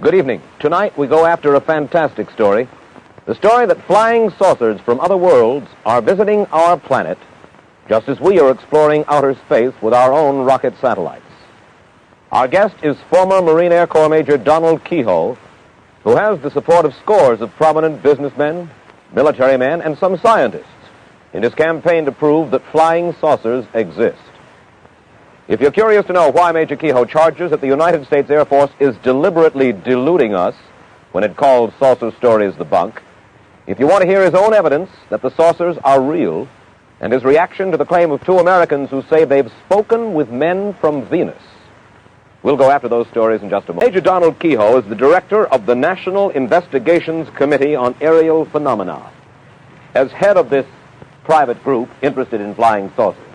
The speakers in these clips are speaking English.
Good evening. Tonight we go after a fantastic story. The story that flying saucers from other worlds are visiting our planet, just as we are exploring outer space with our own rocket satellites. Our guest is former Marine Air Corps Major Donald Keyhoe, who has the support of scores of prominent businessmen, military men, and some scientists in his campaign to prove that flying saucers exist. If you're curious to know why Major Keyhoe charges that the United States Air Force is deliberately deluding us when it calls saucer stories the bunk, if you want to hear his own evidence that the saucers are real, and his reaction to the claim of two Americans who say they've spoken with men from Venus, we'll go after those stories in just a moment. Major Donald Keyhoe is the director of the National Investigations Committee on Aerial Phenomena. As head of this private group interested in flying saucers,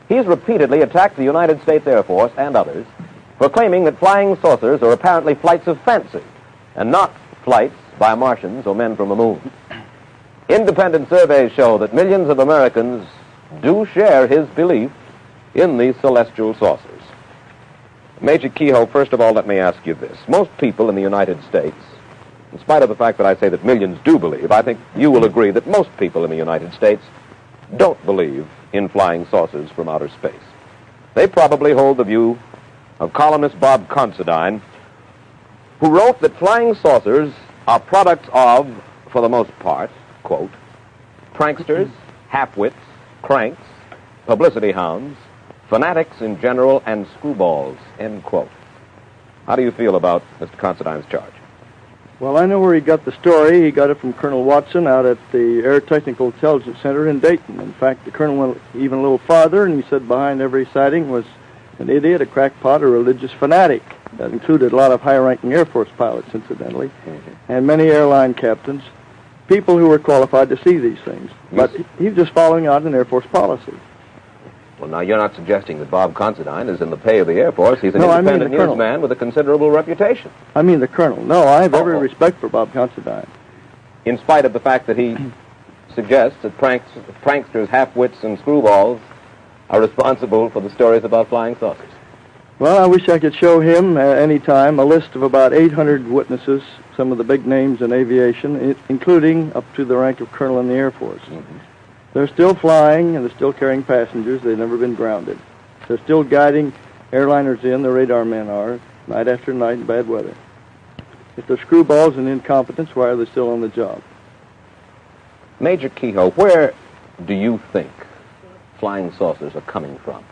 he's repeatedly attacked the United States Air Force and others for claiming that flying saucers are apparently flights of fancy and not flights by Martians or men from the moon. Independent surveys show that millions of Americans do share his belief in these celestial saucers. Major Keyhoe, first of all, let me ask you this. Most people in the United States, in spite of the fact that I say that millions do believe, I think you will agree that most people in the United States don't believe in flying saucers from outer space. They probably hold the view of columnist Bob Considine, who wrote that flying saucers are products of, for the most part, quote, pranksters, half-wits, cranks, publicity hounds, fanatics in general, and screwballs, end quote. How do you feel about Mr. Considine's charge? Well, I know where he got the story. He got it from Colonel Watson out at the Air Technical Intelligence Center in Dayton. In fact, the colonel went even a little farther, and he said behind every sighting was an idiot, a crackpot, a religious fanatic. That included a lot of high-ranking Air Force pilots, incidentally, and many airline captains, people who were qualified to see these things. But he was just following out an Air Force policy. Well, now, you're not suggesting that Bob Considine is in the pay of the Air Force. He's an independent newsman with a considerable reputation. I mean the colonel. No, I have every respect for Bob Considine. In spite of the fact that he suggests that pranksters, half-wits, and screwballs are responsible for the stories about flying saucers. Well, I wish I could show him any time a list of about 800 witnesses, some of the big names in aviation, including up to the rank of colonel in the Air Force. They're still flying, and they're still carrying passengers. They've never been grounded. They're still guiding airliners in, the radar men are, night after night in bad weather. If they're screwballs and incompetents, why are they still on the job? Major Keyhoe, where do you think flying saucers are coming from?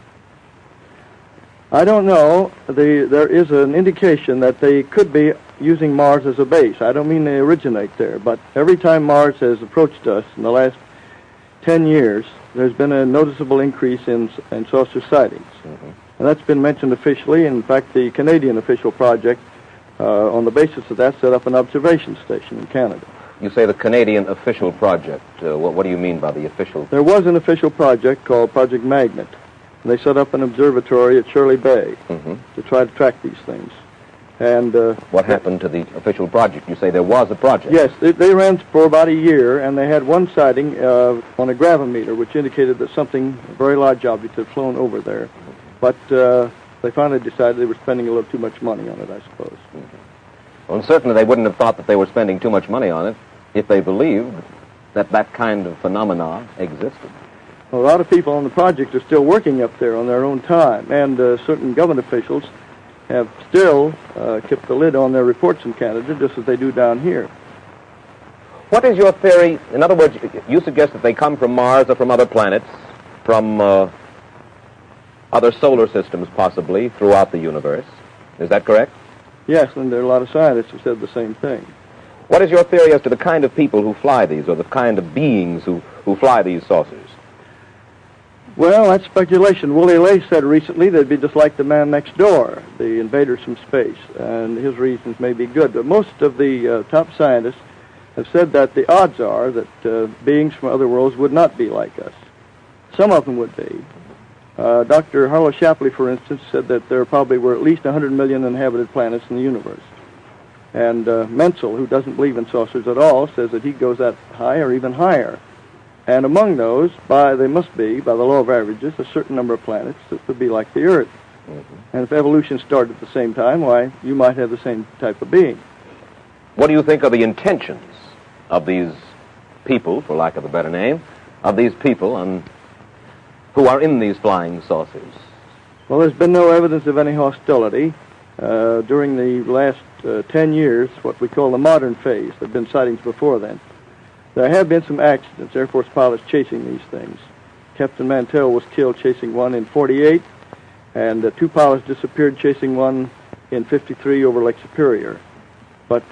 I don't know. There is an indication that they could be using Mars as a base. I don't mean they originate there, but every time Mars has approached us in the last 10 years, there's been a noticeable increase in saucer sightings. And that's been mentioned officially. In fact, the Canadian official project, on the basis of that, set up an observation station in Canada. You say the Canadian official project. What do you mean by the official? There was an official project called Project Magnet. And they set up an observatory at Shirley Bay to try to track these things. And what happened to the official project? You say there was a project. Yes, they ran for about a year, and they had one sighting on a gravimeter, which indicated that something, a very large object, had flown over there. But they finally decided they were spending a little too much money on it, I suppose. Well, certainly they wouldn't have thought that they were spending too much money on it if they believed that that kind of phenomena existed. Well, a lot of people on the project are still working up there on their own time, and certain government officials have still kept the lid on their reports in Canada, just as they do down here. What is your theory? In other words, you suggest that they come from Mars or from other planets, from other solar systems possibly throughout the universe. Is that correct? Yes, and there are a lot of scientists who said the same thing. What is your theory as to the kind of people who fly these, or the kind of beings who fly these saucers? Well, that's speculation. Willie Lay said recently they'd be just like the man next door, the invaders from space, and his reasons may be good. But most of the top scientists have said that the odds are that beings from other worlds would not be like us. Some of them would be. Dr. Harlow Shapley, for instance, said that there probably were at least 100 million inhabited planets in the universe. And Menzel, who doesn't believe in saucers at all, says that he goes that high or even higher. And among those, they must be, by the law of averages, a certain number of planets that would be like the Earth. And if evolution started at the same time, why, you might have the same type of being. What do you think are the intentions of these people, for lack of a better name, of these people who are in these flying saucers? Well, there's been no evidence of any hostility. During the last 10 years, what we call the modern phase, there have been sightings before then. There have been some accidents, Air Force pilots chasing these things. Captain Mantell was killed chasing one in 48, and 2 pilots disappeared chasing one in 53 over Lake Superior. But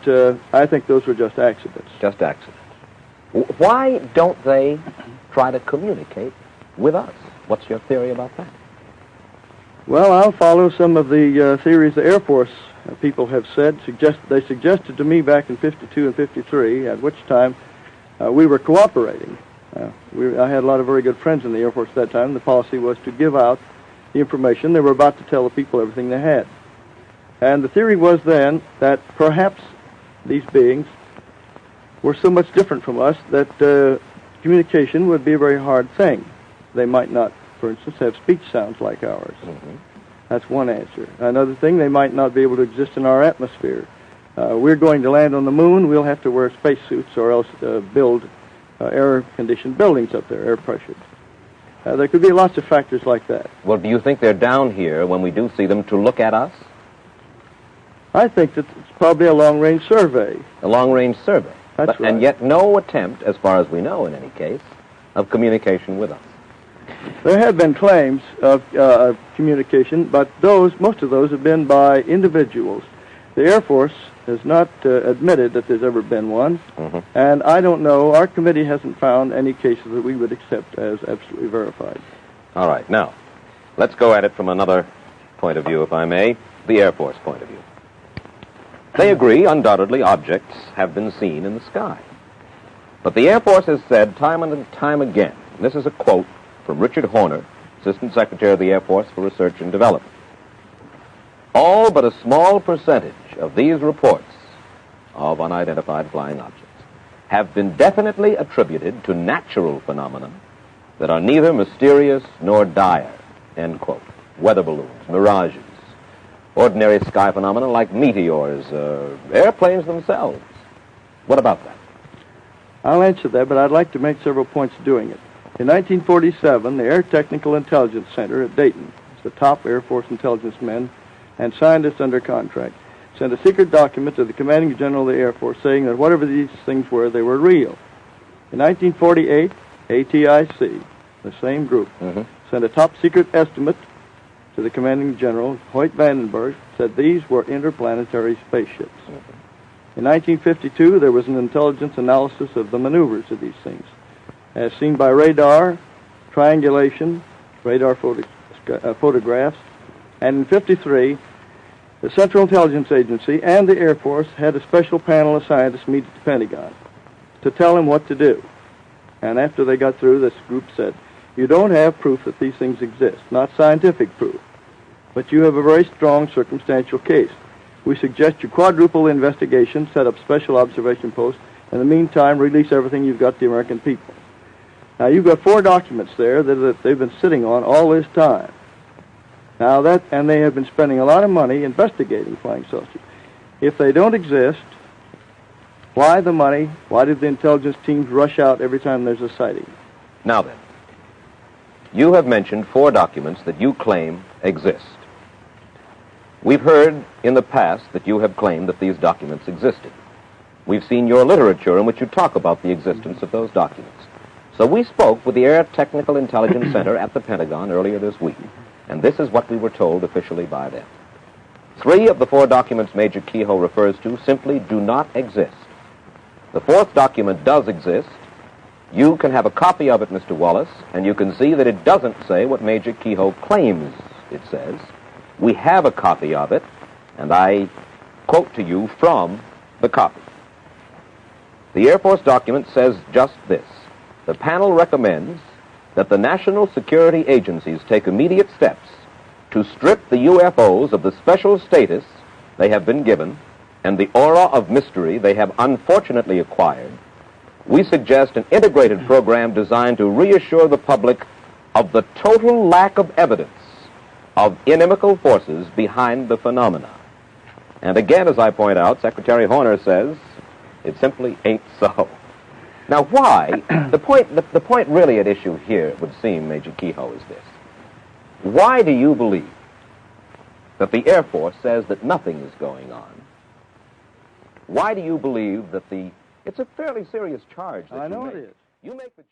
I think those were just accidents. Just accidents. Why don't they try to communicate with us? What's your theory about that? Well, I'll follow some of the theories the Air Force people have said. They suggested to me back in 52 and 53, at which time we were cooperating. I had a lot of very good friends in the Air Force at that time. The policy was to give out the information. They were about to tell the people everything they had. And the theory was then that perhaps these beings were so much different from us that communication would be a very hard thing. They might not, for instance, have speech sounds like ours. That's one answer. Another thing, they might not be able to exist in our atmosphere. We're going to land on the moon, we'll have to wear spacesuits or else build air-conditioned buildings up there, air pressured. There could be lots of factors like that. Well, do you think they're down here when we do see them to look at us? I think that it's probably a long-range survey. A long-range survey? That's right. And yet no attempt, as far as we know in any case, of communication with us. There have been claims of communication, but most of those have been by individuals. The Air Force has not admitted that there's ever been one, and I don't know, our committee hasn't found any cases that we would accept as absolutely verified. All right, now, let's go at it from another point of view, if I may, the Air Force point of view. They agree, undoubtedly, objects have been seen in the sky. But the Air Force has said time and time again, and this is a quote from Richard Horner, Assistant Secretary of the Air Force for Research and Development. All but a small percentage of these reports of unidentified flying objects have been definitely attributed to natural phenomena that are neither mysterious nor dire, end quote. Weather balloons, mirages, ordinary sky phenomena like meteors, airplanes themselves. What about that? I'll answer that, but I'd like to make several points doing it. In 1947, the Air Technical Intelligence Center at Dayton, the top Air Force intelligence men and scientists under contract, sent a secret document to the Commanding General of the Air Force saying that whatever these things were, they were real. In 1948, ATIC, the same group, sent a top secret estimate to the Commanding General, Hoyt Vandenberg, said these were interplanetary spaceships. In 1952, there was an intelligence analysis of the maneuvers of these things, as seen by radar, triangulation, radar photographs, and in 53, the Central Intelligence Agency and the Air Force had a special panel of scientists meet at the Pentagon to tell them what to do. And after they got through, this group said, you don't have proof that these things exist, not scientific proof, but you have a very strong circumstantial case. We suggest you quadruple the investigation, set up special observation posts, in the meantime, release everything you've got to the American people. Now, you've got 4 documents there that they've been sitting on all this time. Now, and they have been spending a lot of money investigating flying saucers. If they don't exist, why the money? Why did the intelligence teams rush out every time there's a sighting? Now then, you have mentioned 4 documents that you claim exist. We've heard in the past that you have claimed that these documents existed. We've seen your literature in which you talk about the existence of those documents. So we spoke with the Air Technical Intelligence Center at the Pentagon earlier this week, and this is what we were told officially by them. 3 of the 4 documents Major Keyhoe refers to simply do not exist. The 4th document does exist. You can have a copy of it, Mr. Wallace, and you can see that it doesn't say what Major Keyhoe claims it says. We have a copy of it, and I quote to you from the copy. The Air Force document says just this. The panel recommends that the national security agencies take immediate steps to strip the UFOs of the special status they have been given and the aura of mystery they have unfortunately acquired. We suggest an integrated program designed to reassure the public of the total lack of evidence of inimical forces behind the phenomena. And again, as I point out, Secretary Horner says it simply ain't so. Now, why? The point really at issue here, it would seem, Major Keyhoe, is this. Why do you believe that the Air Force says that nothing is going on? Why do you believe that it's a fairly serious charge that I know you make? it is. You make the